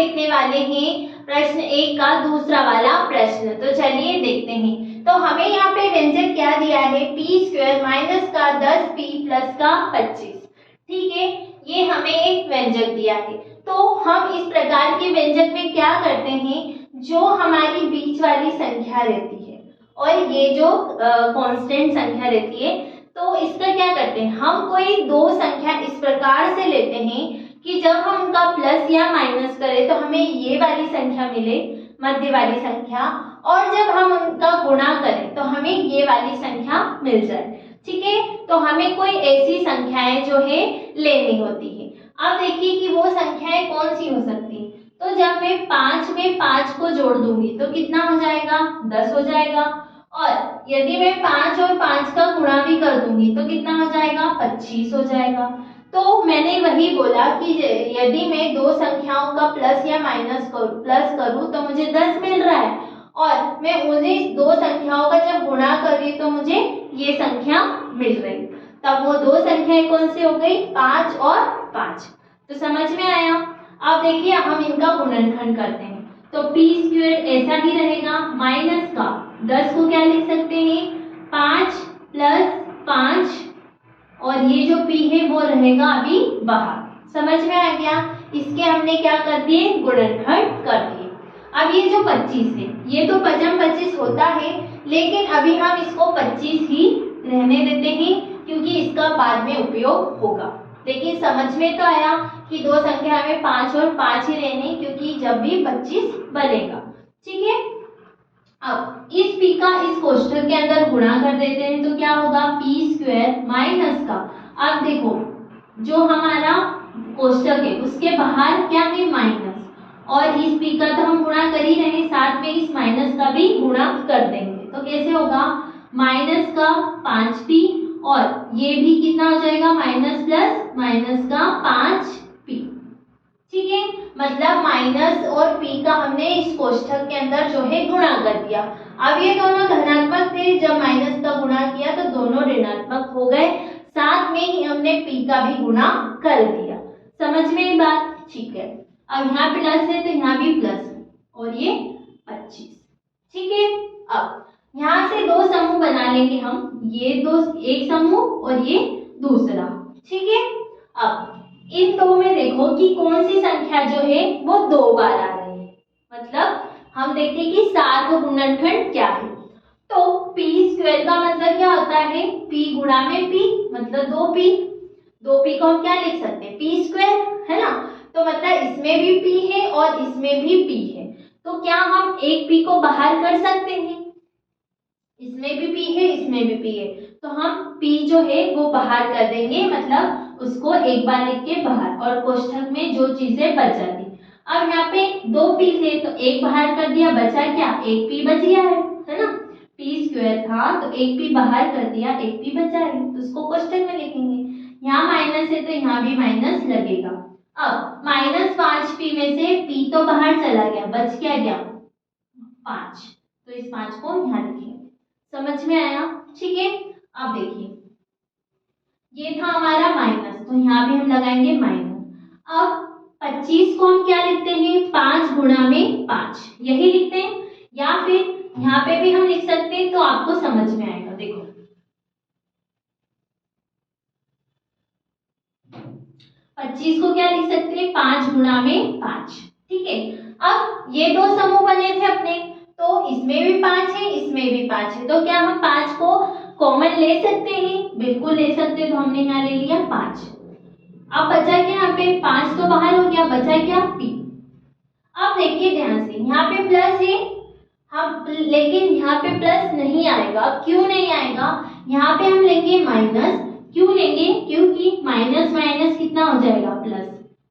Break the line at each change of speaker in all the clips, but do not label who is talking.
देखने वाले हैं प्रश्न 1 का दूसरा वाला प्रश्न। तो चलिए देखते हैं। तो हमें यहाँ पे व्यंजक क्या दिया है, पी स्क्वायर माइनस का 10p प्लस का 25। ठीक है, ये हमें एक व्यंजक दिया है। तो हम इस प्रकार के व्यंजक में क्या करते हैं, जो हमारी बीच वाली संख्या रहती है और ये जो कांस्टेंट संख्या रहती है, तो इसका क्या करते हैं, हम कोई दो संख्या इस प्रकार से लेते हैं कि जब हम उनका प्लस या माइनस करें तो हमें ये वाली संख्या मिले, मध्य वाली संख्या, और जब हम उनका गुणा करें तो हमें ये वाली संख्या मिल जाए। ठीक है, तो हमें कोई ऐसी संख्याएं जो है लेनी होती है। अब देखिए कि वो संख्याएं कौन सी हो सकती है। तो जब मैं 5 में 5 को जोड़ दूंगी तो कितना हो जाएगा, 10 हो जाएगा। और यदि मैं 5 और 5 का गुणा भी कर दूंगी तो कितना हो जाएगा, 25 हो जाएगा। तो मैंने वही बोला कि यदि मैं दो संख्याओं का प्लस या माइनस प्लस करूं तो मुझे 10 मिल रहा है, और मैं उन्हीं दो संख्याओं का जब गुणा कर रही तो मुझे ये संख्या मिल रही। तब वो दो संख्याएं कौन सी हो गई, 5 और 5। तो समझ में आया। अब देखिए हम इनका गुणनखंड करते हैं। तो पी स्क्वायर ऐसा ही रहेगा, माइनस का 10 को क्या लिख सकते हैं, 5 प्लस 5, और ये जो p है वो रहेगा अभी बाहर। समझ में आ गया। इसके हमने क्या कर दिए, गुणनखंड कर दिए। अब ये जो 25 है, ये तो 25 होता है, लेकिन अभी हम इसको 25 ही रहने देते हैं क्योंकि इसका बाद में उपयोग होगा। लेकिन समझ में तो आया कि दो संख्या में 5 और 5 ही रहने, क्योंकि जब भी 25 बनेगा। ठीक है, अब इस p का इस कोष्ठक के अंदर गुणा कर देते हैं तो क्या होगा, पी स्क्वायर माइनस का, अब देखो जो हमारा कोष्ठक है उसके बाहर क्या है, माइनस, और इस p का तो हम गुणा कर ही रहे, साथ में इस माइनस का भी गुणा कर देंगे। तो कैसे होगा, माइनस का 5p, और ये भी कितना हो जाएगा, माइनस प्लस माइनस का 5p। ठीक है, मतलब माइनस और p का हमने इस कोष्ठक के अंदर जो है गुणा कर दिया। अब ये दोनों धनात्मक थे, जब माइनस का गुणा किया तो दोनों ऋणात्मक हो गए, साथ में ही हमने p का भी गुणा कर दिया। समझ में ये बात। ठीक है, अब यहाँ प्लस है तो यहाँ भी प्लस है, और ये 25। ठीक है, अब यहाँ से दो समूह बना लेंगे हम, ये दो, एक समूह और ये दूसरा। ठीक है, अब इन दो में देखो कि कौन सी संख्या जो है वो 2 बार आ रही है, मतलब हम देखते हैं कि सार्ध गुणनखंड क्या है। तो p स्क्वायर का मतलब क्या होता है, p गुणा में p, मतलब 2p। 2p को हम क्या लिख सकते हैं, p स्क्वायर, है ना। तो मतलब इसमें भी p है और इसमें भी p है, तो क्या हम एक p को बाहर कर सकते हैं, इसमें भी p है इसमें भी p है, तो हम p जो है वो बाहर कर देंगे, मतलब उसको एक बार लिख के बाहर, और कोष्ठक में जो चीजें बच जाती। अब यहाँ पे 2p थे तो एक बाहर कर दिया, बचा क्या, एक p बच गया है ना। p स्क्वायर था तो एक p बाहर कर दिया, एक p बचा है, तो उसको कोष्ठक में लिखेंगे। यहाँ माइनस है तो यहाँ भी माइनस लगेगा। अब माइनस 5p में से p तो बाहर चला गया, बच क्या गया, 5, तो इस 5 को यहाँ लिखेंगे। समझ में आया। ठीक है, अब देखिए ये था हमारा माइनस, तो यहाँ भी हम लगाएंगे माइनस। अब 25 को हम क्या लिखते हैं, 5 गुणा में 5, यही लिखते हैं, या फिर यहाँ पे भी हम लिख सकते हैं, तो आपको समझ में आएगा। देखो 25 को क्या लिख सकते हैं, 5 गुणा में 5। ठीक है, अब ये दो समूह बने थे अपने, तो इसमें भी 5 है इसमें भी 5 है, तो क्या हम 5 को कॉमन ले सकते हैं, बिल्कुल ले सकते हैं। तो हमने यहाँ ले लिया 5। अब बचा क्या, यहाँ पे 5 तो बाहर हो गया, बचा क्या, p। अब देखिए ध्यान से, यहाँ पे प्लस है हम, लेकिन यहाँ पे प्लस नहीं आएगा। क्यों नहीं आएगा, यहाँ पे हम लेंगे माइनस। क्यों लेंगे, क्योंकि माइनस माइनस कितना हो जाएगा, प्लस,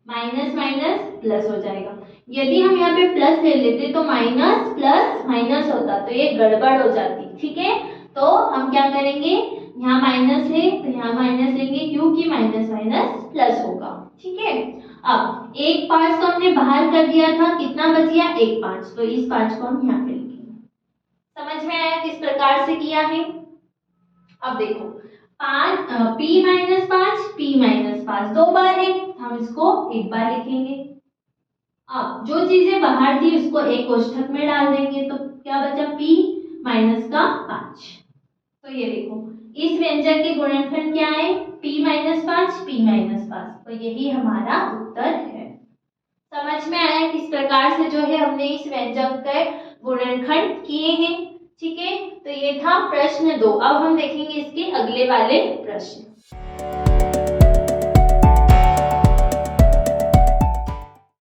माइनस माइनस प्लस हो जाएगा। यदि हम यहाँ पे प्लस ले लेते तो माइनस प्लस माइनस होता, तो ये गड़बड़ हो जाती। ठीक है, तो हम क्या करेंगे, यहाँ माइनस है तो यहाँ माइनस लेंगे, क्योंकि माइनस माइनस प्लस होगा। ठीक है, अब एक 5 तो हमने बाहर कर दिया था, कितना बच गया, एक 5, तो इस 5 को हम यहाँ पे लिखेंगे। समझ में आया किस प्रकार से किया है। अब देखो 5 p माइनस 5 p माइनस 5 दो बार है, हम इसको एक बार लिखेंगे। अब जो चीजें बाहर थी उसको एक कोष्ठक में डाल देंगे, तो क्या बचा p माइनस का 5। तो ये देखो इस व्यंजक के गुणनखंड क्या है, p माइनस 5, p माइनस 5, तो यही हमारा उत्तर है। समझ में आया किस प्रकार से जो है हमने इस व्यंजक के गुणनखंड किए हैं। ठीक है, तो ये था प्रश्न 2। अब हम देखेंगे इसके अगले वाले प्रश्न।